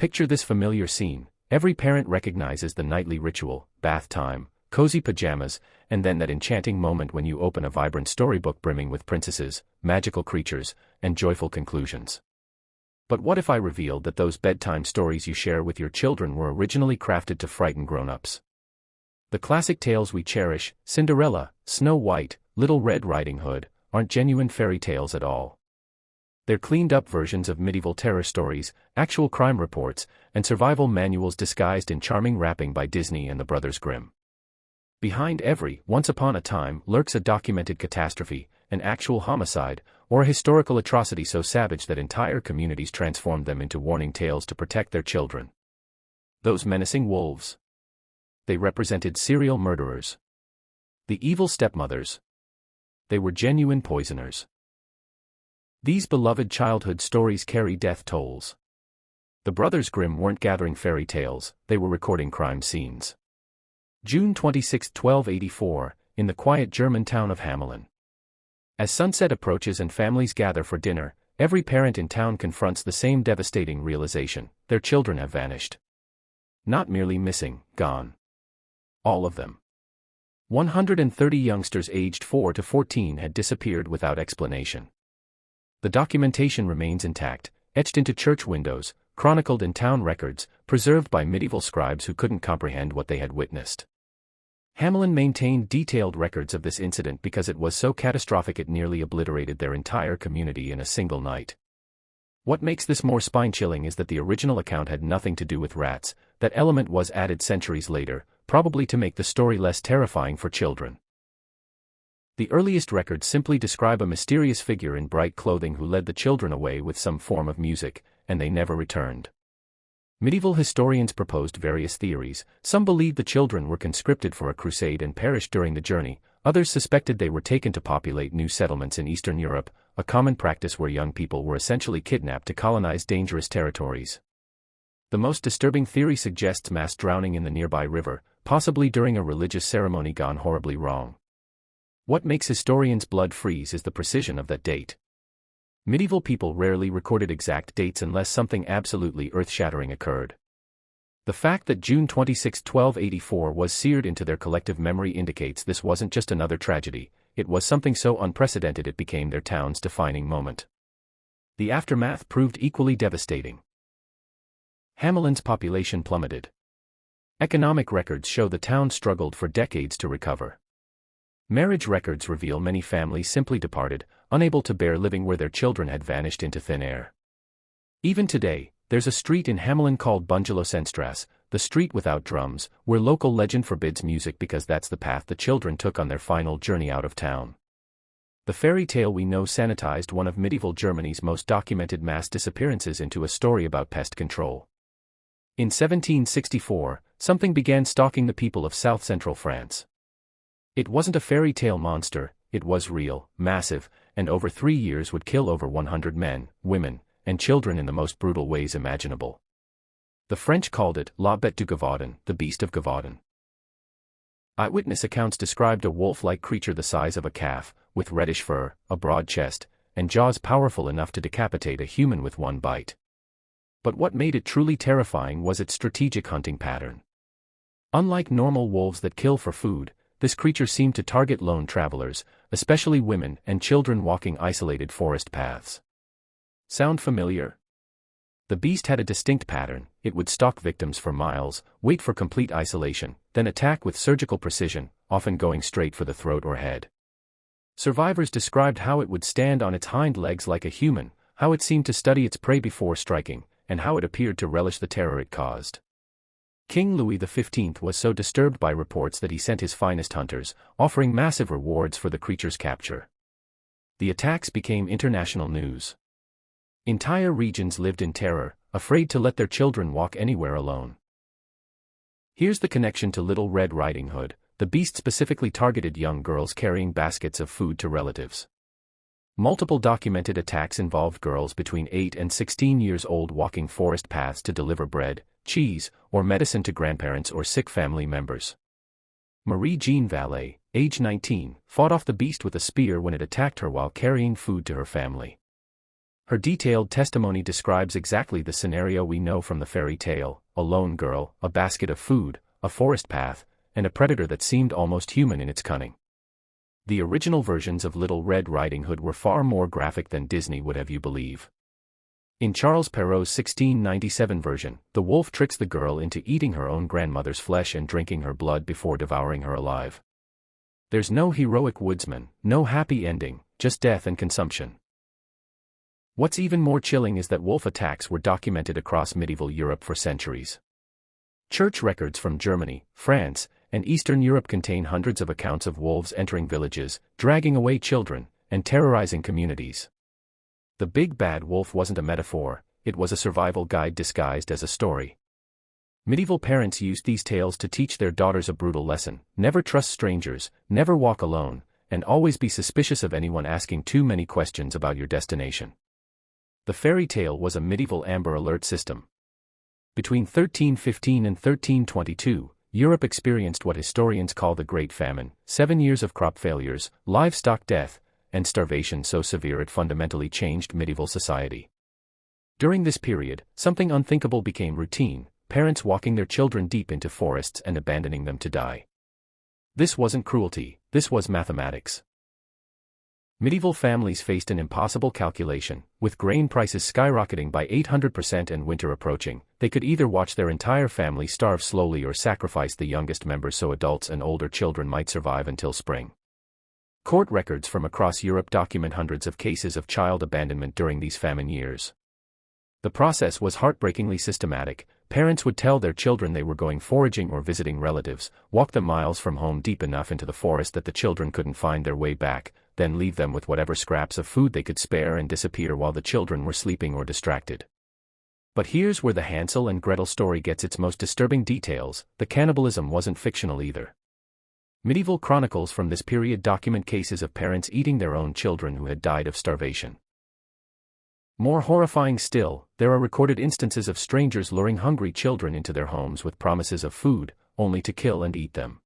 Picture this familiar scene. Every parent recognizes the nightly ritual, bath time, cozy pajamas, and then that enchanting moment when you open a vibrant storybook brimming with princesses, magical creatures, and joyful conclusions. But what if I revealed that those bedtime stories you share with your children were originally crafted to frighten grown-ups? The classic tales we cherish, Cinderella, Snow White, Little Red Riding Hood, aren't genuine fairy tales at all. They're cleaned-up versions of medieval terror stories, actual crime reports, and survival manuals disguised in charming wrapping by Disney and the Brothers Grimm. Behind every once upon a time lurks a documented catastrophe, an actual homicide, or a historical atrocity so savage that entire communities transformed them into warning tales to protect their children. Those menacing wolves. They represented serial murderers. The evil stepmothers. They were genuine poisoners. These beloved childhood stories carry death tolls. The Brothers Grimm weren't gathering fairy tales, they were recording crime scenes. June 26, 1284, in the quiet German town of Hamelin. As sunset approaches and families gather for dinner, every parent in town confronts the same devastating realization: their children have vanished. Not merely missing, gone. All of them. 130 youngsters aged 4 to 14 had disappeared without explanation. The documentation remains intact, etched into church windows, chronicled in town records, preserved by medieval scribes who couldn't comprehend what they had witnessed. Hamelin maintained detailed records of this incident because it was so catastrophic it nearly obliterated their entire community in a single night. What makes this more spine-chilling is that the original account had nothing to do with rats. That element was added centuries later, probably to make the story less terrifying for children. The earliest records simply describe a mysterious figure in bright clothing who led the children away with some form of music, and they never returned. Medieval historians proposed various theories. Some believed the children were conscripted for a crusade and perished during the journey. Others suspected they were taken to populate new settlements in Eastern Europe, a common practice where young people were essentially kidnapped to colonize dangerous territories. The most disturbing theory suggests mass drowning in the nearby river, possibly during a religious ceremony gone horribly wrong. What makes historians' blood freeze is the precision of that date. Medieval people rarely recorded exact dates unless something absolutely earth-shattering occurred. The fact that June 26, 1284 was seared into their collective memory indicates this wasn't just another tragedy, it was something so unprecedented it became their town's defining moment. The aftermath proved equally devastating. Hamelin's population plummeted. Economic records show the town struggled for decades to recover. Marriage records reveal many families simply departed, unable to bear living where their children had vanished into thin air. Even today, there's a street in Hamelin called Bungelosenstrasse, the street without drums, where local legend forbids music because that's the path the children took on their final journey out of town. The fairy tale we know sanitized one of medieval Germany's most documented mass disappearances into a story about pest control. In 1764, something began stalking the people of south-central France. It wasn't a fairy tale monster, it was real, massive, and over 3 years would kill over 100 men, women, and children in the most brutal ways imaginable. The French called it La Bête du Gévaudan, the Beast of Gévaudan. Eyewitness accounts described a wolf-like creature the size of a calf, with reddish fur, a broad chest, and jaws powerful enough to decapitate a human with one bite. But what made it truly terrifying was its strategic hunting pattern. Unlike normal wolves that kill for food, this creature seemed to target lone travelers, especially women and children walking isolated forest paths. Sound familiar? The beast had a distinct pattern. It would stalk victims for miles, wait for complete isolation, then attack with surgical precision, often going straight for the throat or head. Survivors described how it would stand on its hind legs like a human, how it seemed to study its prey before striking, and how it appeared to relish the terror it caused. King Louis XV was so disturbed by reports that he sent his finest hunters, offering massive rewards for the creature's capture. The attacks became international news. Entire regions lived in terror, afraid to let their children walk anywhere alone. Here's the connection to Little Red Riding Hood. The beast specifically targeted young girls carrying baskets of food to relatives. Multiple documented attacks involved girls between 8 and 16 years old walking forest paths to deliver bread, cheese, or medicine to grandparents or sick family members. Marie-Jeanne Vallée, age 19, fought off the beast with a spear when it attacked her while carrying food to her family. Her detailed testimony describes exactly the scenario we know from the fairy tale: a lone girl, a basket of food, a forest path, and a predator that seemed almost human in its cunning. The original versions of Little Red Riding Hood were far more graphic than Disney would have you believe. In Charles Perrault's 1697 version, the wolf tricks the girl into eating her own grandmother's flesh and drinking her blood before devouring her alive. There's no heroic woodsman, no happy ending, just death and consumption. What's even more chilling is that wolf attacks were documented across medieval Europe for centuries. Church records from Germany, France, and Eastern Europe contain hundreds of accounts of wolves entering villages, dragging away children, and terrorizing communities. The big bad wolf wasn't a metaphor, it was a survival guide disguised as a story. Medieval parents used these tales to teach their daughters a brutal lesson: never trust strangers, never walk alone, and always be suspicious of anyone asking too many questions about your destination. The fairy tale was a medieval Amber Alert system. Between 1315 and 1322, Europe experienced what historians call the Great Famine: 7 years of crop failures, livestock death, and starvation so severe it fundamentally changed medieval society. During this period, something unthinkable became routine: parents walking their children deep into forests and abandoning them to die. This wasn't cruelty, this was mathematics. Medieval families faced an impossible calculation: with grain prices skyrocketing by 800% and winter approaching, they could either watch their entire family starve slowly or sacrifice the youngest members so adults and older children might survive until spring. Court records from across Europe document hundreds of cases of child abandonment during these famine years. The process was heartbreakingly systematic. Parents would tell their children they were going foraging or visiting relatives, walk them miles from home deep enough into the forest that the children couldn't find their way back, then leave them with whatever scraps of food they could spare and disappear while the children were sleeping or distracted. But here's where the Hansel and Gretel story gets its most disturbing details: the cannibalism wasn't fictional either. Medieval chronicles from this period document cases of parents eating their own children who had died of starvation. More horrifying still, there are recorded instances of strangers luring hungry children into their homes with promises of food, only to kill and eat them.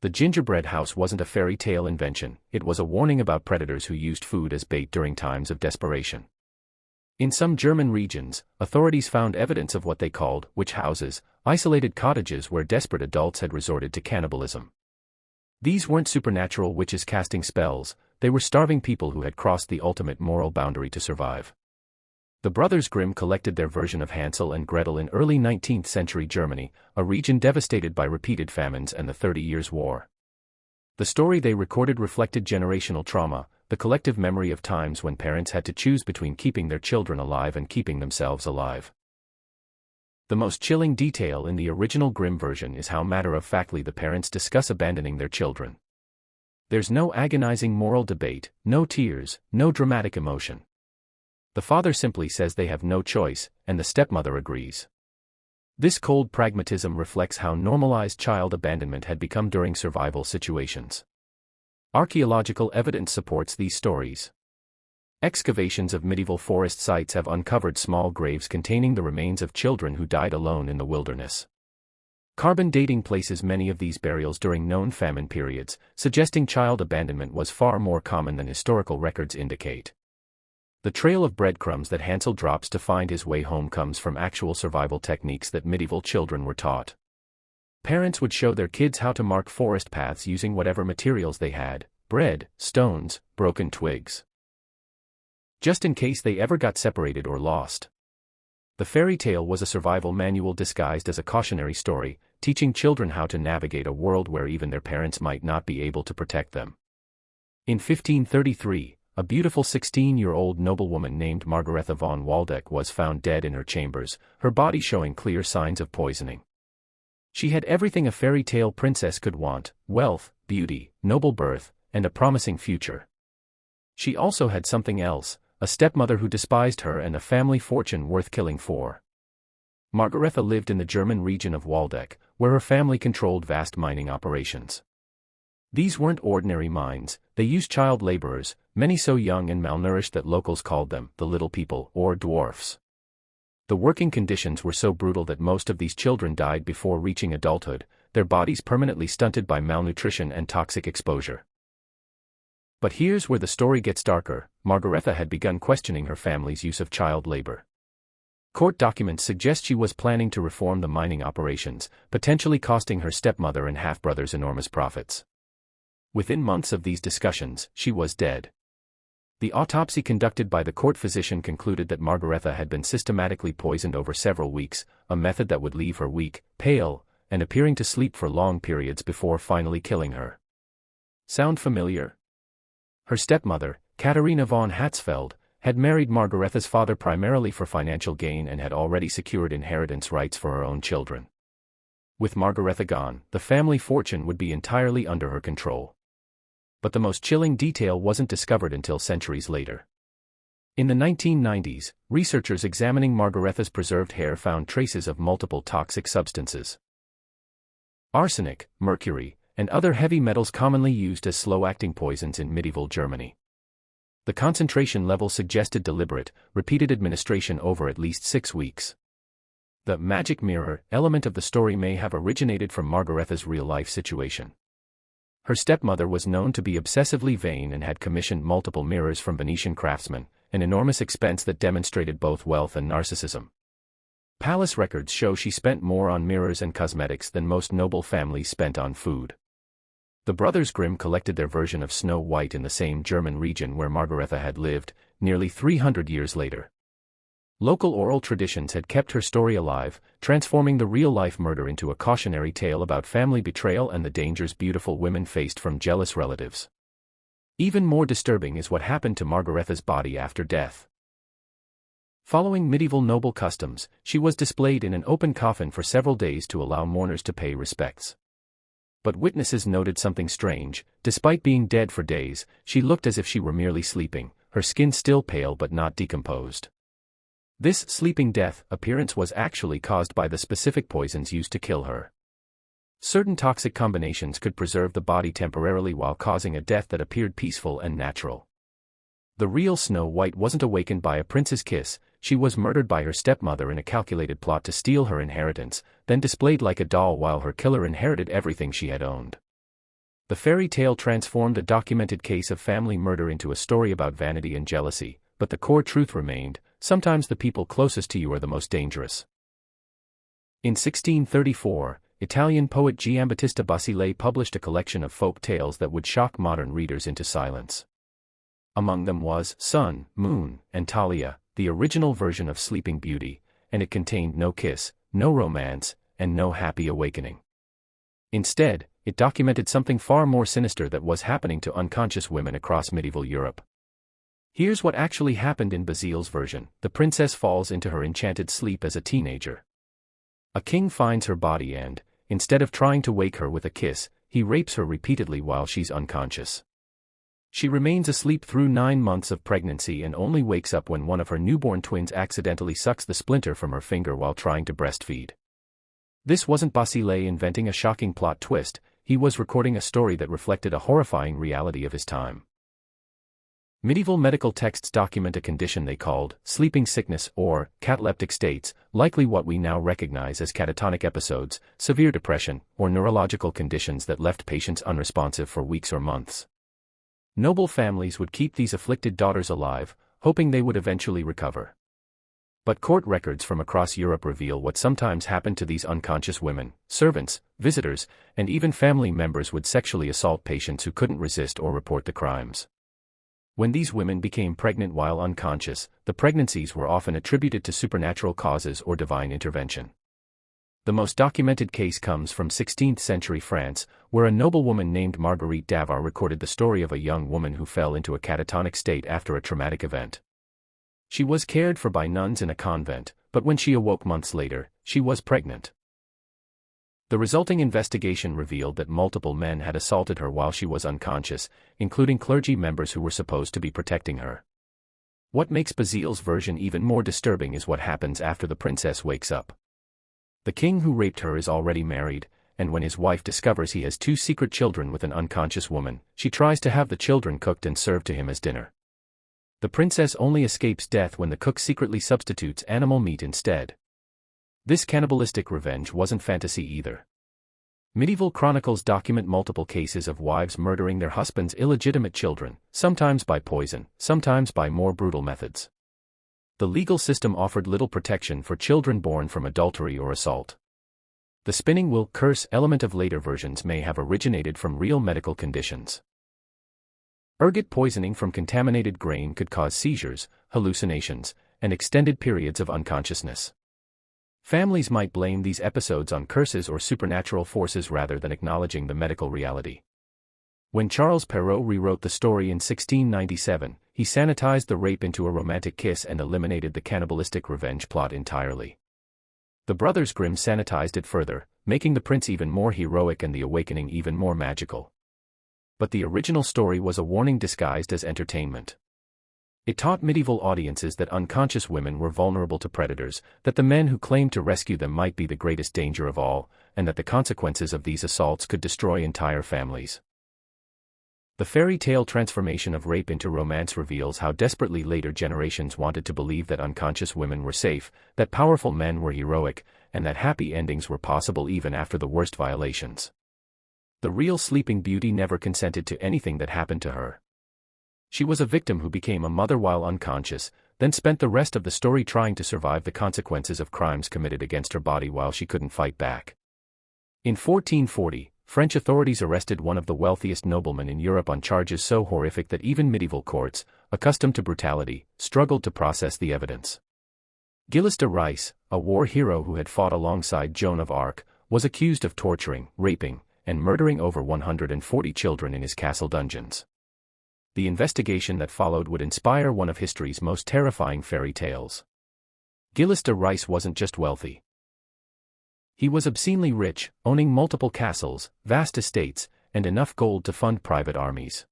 The gingerbread house wasn't a fairy tale invention, it was a warning about predators who used food as bait during times of desperation. In some German regions, authorities found evidence of what they called witch houses, isolated cottages where desperate adults had resorted to cannibalism. These weren't supernatural witches casting spells, they were starving people who had crossed the ultimate moral boundary to survive. The brothers Grimm collected their version of Hansel and Gretel in early 19th century Germany, a region devastated by repeated famines and the 30 Years' War. The story they recorded reflected generational trauma, the collective memory of times when parents had to choose between keeping their children alive and keeping themselves alive. The most chilling detail in the original Grimm version is how matter-of-factly the parents discuss abandoning their children. There's no agonizing moral debate, no tears, no dramatic emotion. The father simply says they have no choice, and the stepmother agrees. This cold pragmatism reflects how normalized child abandonment had become during survival situations. Archaeological evidence supports these stories. Excavations of medieval forest sites have uncovered small graves containing the remains of children who died alone in the wilderness. Carbon dating places many of these burials during known famine periods, suggesting child abandonment was far more common than historical records indicate. The trail of breadcrumbs that Hansel drops to find his way home comes from actual survival techniques that medieval children were taught. Parents would show their kids how to mark forest paths using whatever materials they had: bread, stones, broken twigs. Just in case they ever got separated or lost. The fairy tale was a survival manual disguised as a cautionary story, teaching children how to navigate a world where even their parents might not be able to protect them. In 1533, a beautiful 16-year-old noblewoman named Margaretha von Waldeck was found dead in her chambers, her body showing clear signs of poisoning. She had everything a fairy tale princess could want: wealth, beauty, noble birth, and a promising future. She also had something else: a stepmother who despised her and a family fortune worth killing for. Margaretha lived in the German region of Waldeck, where her family controlled vast mining operations. These weren't ordinary mines, they used child laborers, many so young and malnourished that locals called them the little people or dwarfs. The working conditions were so brutal that most of these children died before reaching adulthood, their bodies permanently stunted by malnutrition and toxic exposure. But here's where the story gets darker. Margaretha had begun questioning her family's use of child labor. Court documents suggest she was planning to reform the mining operations, potentially costing her stepmother and half-brothers enormous profits. Within months of these discussions, she was dead. The autopsy conducted by the court physician concluded that Margaretha had been systematically poisoned over several weeks, a method that would leave her weak, pale, and appearing to sleep for long periods before finally killing her. Sound familiar? Her stepmother, Katharina von Hatzfeld, had married Margaretha's father primarily for financial gain and had already secured inheritance rights for her own children. With Margaretha gone, the family fortune would be entirely under her control. But the most chilling detail wasn't discovered until centuries later. In the 1990s, researchers examining Margaretha's preserved hair found traces of multiple toxic substances. Arsenic, mercury, and other heavy metals commonly used as slow-acting poisons in medieval Germany. The concentration level suggested deliberate, repeated administration over at least 6 weeks. The magic mirror element of the story may have originated from Margaretha's real-life situation. Her stepmother was known to be obsessively vain and had commissioned multiple mirrors from Venetian craftsmen, an enormous expense that demonstrated both wealth and narcissism. Palace records show she spent more on mirrors and cosmetics than most noble families spent on food. The brothers Grimm collected their version of Snow White in the same German region where Margaretha had lived, nearly 300 years later. Local oral traditions had kept her story alive, transforming the real-life murder into a cautionary tale about family betrayal and the dangers beautiful women faced from jealous relatives. Even more disturbing is what happened to Margaretha's body after death. Following medieval noble customs, she was displayed in an open coffin for several days to allow mourners to pay respects. But witnesses noted something strange. Despite being dead for days, she looked as if she were merely sleeping, her skin still pale but not decomposed. This sleeping death appearance was actually caused by the specific poisons used to kill her. Certain toxic combinations could preserve the body temporarily while causing a death that appeared peaceful and natural. The real Snow White wasn't awakened by a prince's kiss, she was murdered by her stepmother in a calculated plot to steal her inheritance, then displayed like a doll while her killer inherited everything she had owned. The fairy tale transformed a documented case of family murder into a story about vanity and jealousy, but the core truth remained: sometimes the people closest to you are the most dangerous. In 1634, Italian poet Giambattista Basile published a collection of folk tales that would shock modern readers into silence. Among them was Sun, Moon, and Talia, the original version of Sleeping Beauty, and it contained no kiss, no romance, and no happy awakening. Instead, it documented something far more sinister that was happening to unconscious women across medieval Europe. Here's what actually happened in Basile's version. The princess falls into her enchanted sleep as a teenager. A king finds her body and, instead of trying to wake her with a kiss, he rapes her repeatedly while she's unconscious. She remains asleep through 9 months of pregnancy and only wakes up when one of her newborn twins accidentally sucks the splinter from her finger while trying to breastfeed. This wasn't Basile inventing a shocking plot twist, he was recording a story that reflected a horrifying reality of his time. Medieval medical texts document a condition they called sleeping sickness or cataleptic states, likely what we now recognize as catatonic episodes, severe depression, or neurological conditions that left patients unresponsive for weeks or months. Noble families would keep these afflicted daughters alive, hoping they would eventually recover. But court records from across Europe reveal what sometimes happened to these unconscious women. Servants, visitors, and even family members would sexually assault patients who couldn't resist or report the crimes. When these women became pregnant while unconscious, the pregnancies were often attributed to supernatural causes or divine intervention. The most documented case comes from 16th century France, where a noblewoman named Marguerite d'Avar recorded the story of a young woman who fell into a catatonic state after a traumatic event. She was cared for by nuns in a convent, but when she awoke months later, she was pregnant. The resulting investigation revealed that multiple men had assaulted her while she was unconscious, including clergy members who were supposed to be protecting her. What makes Basile's version even more disturbing is what happens after the princess wakes up. The king who raped her is already married, and when his wife discovers he has 2 secret children with an unconscious woman, she tries to have the children cooked and served to him as dinner. The princess only escapes death when the cook secretly substitutes animal meat instead. This cannibalistic revenge wasn't fantasy either. Medieval chronicles document multiple cases of wives murdering their husbands' illegitimate children, sometimes by poison, sometimes by more brutal methods. The legal system offered little protection for children born from adultery or assault. The spinning wheel curse element of later versions may have originated from real medical conditions. Ergot poisoning from contaminated grain could cause seizures, hallucinations, and extended periods of unconsciousness. Families might blame these episodes on curses or supernatural forces rather than acknowledging the medical reality. When Charles Perrault rewrote the story in 1697, he sanitized the rape into a romantic kiss and eliminated the cannibalistic revenge plot entirely. The Brothers Grimm sanitized it further, making the prince even more heroic and the awakening even more magical. But the original story was a warning disguised as entertainment. It taught medieval audiences that unconscious women were vulnerable to predators, that the men who claimed to rescue them might be the greatest danger of all, and that the consequences of these assaults could destroy entire families. The fairy tale transformation of rape into romance reveals how desperately later generations wanted to believe that unconscious women were safe, that powerful men were heroic, and that happy endings were possible even after the worst violations. The real Sleeping Beauty never consented to anything that happened to her. She was a victim who became a mother while unconscious, then spent the rest of the story trying to survive the consequences of crimes committed against her body while she couldn't fight back. In 1440, French authorities arrested one of the wealthiest noblemen in Europe on charges so horrific that even medieval courts, accustomed to brutality, struggled to process the evidence. Gilles de Rais, a war hero who had fought alongside Joan of Arc, was accused of torturing, raping, and murdering over 140 children in his castle dungeons. The investigation that followed would inspire one of history's most terrifying fairy tales. Gilles de Rais wasn't just wealthy. He was obscenely rich, owning multiple castles, vast estates, and enough gold to fund private armies.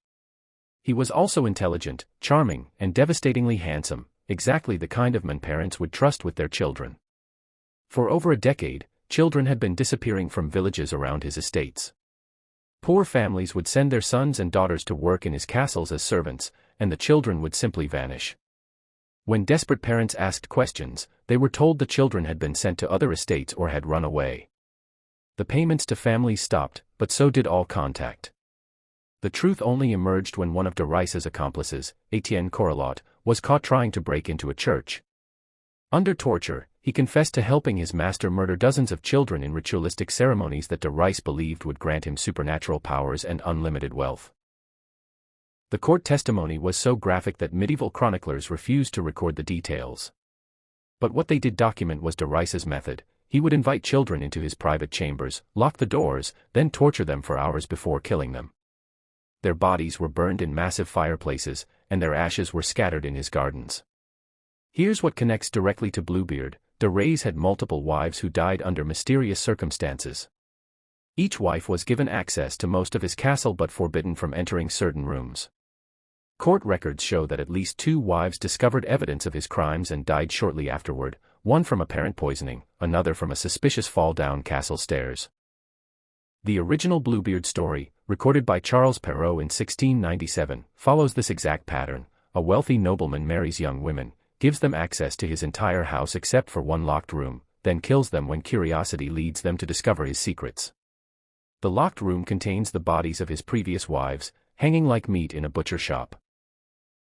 He was also intelligent, charming, and devastatingly handsome, exactly the kind of man parents would trust with their children. For over a decade, children had been disappearing from villages around his estates. Poor families would send their sons and daughters to work in his castles as servants, and the children would simply vanish. When desperate parents asked questions, they were told the children had been sent to other estates or had run away. The payments to families stopped, but so did all contact. The truth only emerged when one of de Rais's accomplices, Etienne Correlot, was caught trying to break into a church. Under torture, he confessed to helping his master murder dozens of children in ritualistic ceremonies that de Rais believed would grant him supernatural powers and unlimited wealth. The court testimony was so graphic that medieval chroniclers refused to record the details. But what they did document was de Rais's method. He would invite children into his private chambers, lock the doors, then torture them for hours before killing them. Their bodies were burned in massive fireplaces, and their ashes were scattered in his gardens. Here's what connects directly to Bluebeard. De Rais had multiple wives who died under mysterious circumstances. Each wife was given access to most of his castle but forbidden from entering certain rooms. Court records show that at least 2 wives discovered evidence of his crimes and died shortly afterward, one from apparent poisoning, another from a suspicious fall down castle stairs. The original Bluebeard story, recorded by Charles Perrault in 1697, follows this exact pattern. A wealthy nobleman marries young women, gives them access to his entire house except for one locked room, then kills them when curiosity leads them to discover his secrets. The locked room contains the bodies of his previous wives, hanging like meat in a butcher shop.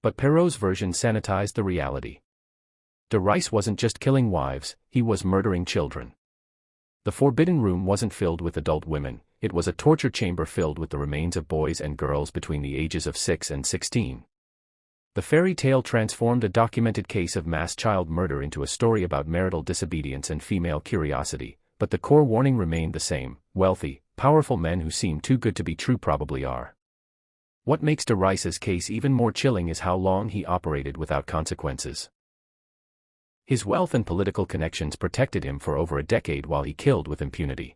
But Perrault's version sanitized the reality. De Rais wasn't just killing wives, he was murdering children. The forbidden room wasn't filled with adult women, it was a torture chamber filled with the remains of boys and girls between the ages of 6 and 16. The fairy tale transformed a documented case of mass child murder into a story about marital disobedience and female curiosity, but the core warning remained the same: wealthy, powerful men who seem too good to be true probably are. What makes de Rais's case even more chilling is how long he operated without consequences. His wealth and political connections protected him for over a decade while he killed with impunity.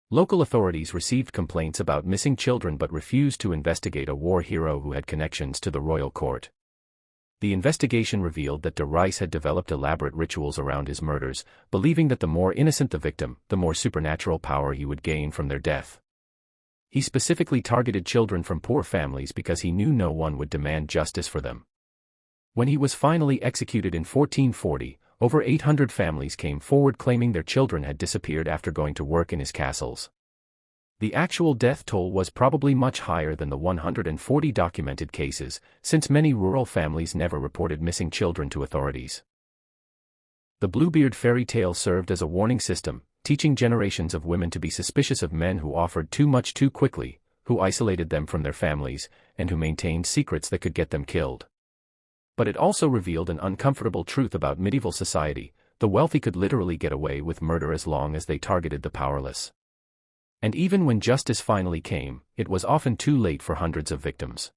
Local authorities received complaints about missing children but refused to investigate a war hero who had connections to the royal court. The investigation revealed that de Rais had developed elaborate rituals around his murders, believing that the more innocent the victim, the more supernatural power he would gain from their death. He specifically targeted children from poor families because he knew no one would demand justice for them. When he was finally executed in 1440, over 800 families came forward claiming their children had disappeared after going to work in his castles. The actual death toll was probably much higher than the 140 documented cases, since many rural families never reported missing children to authorities. The Bluebeard fairy tale served as a warning system, teaching generations of women to be suspicious of men who offered too much too quickly, who isolated them from their families, and who maintained secrets that could get them killed. But it also revealed an uncomfortable truth about medieval society: the wealthy could literally get away with murder as long as they targeted the powerless. And even when justice finally came, it was often too late for hundreds of victims.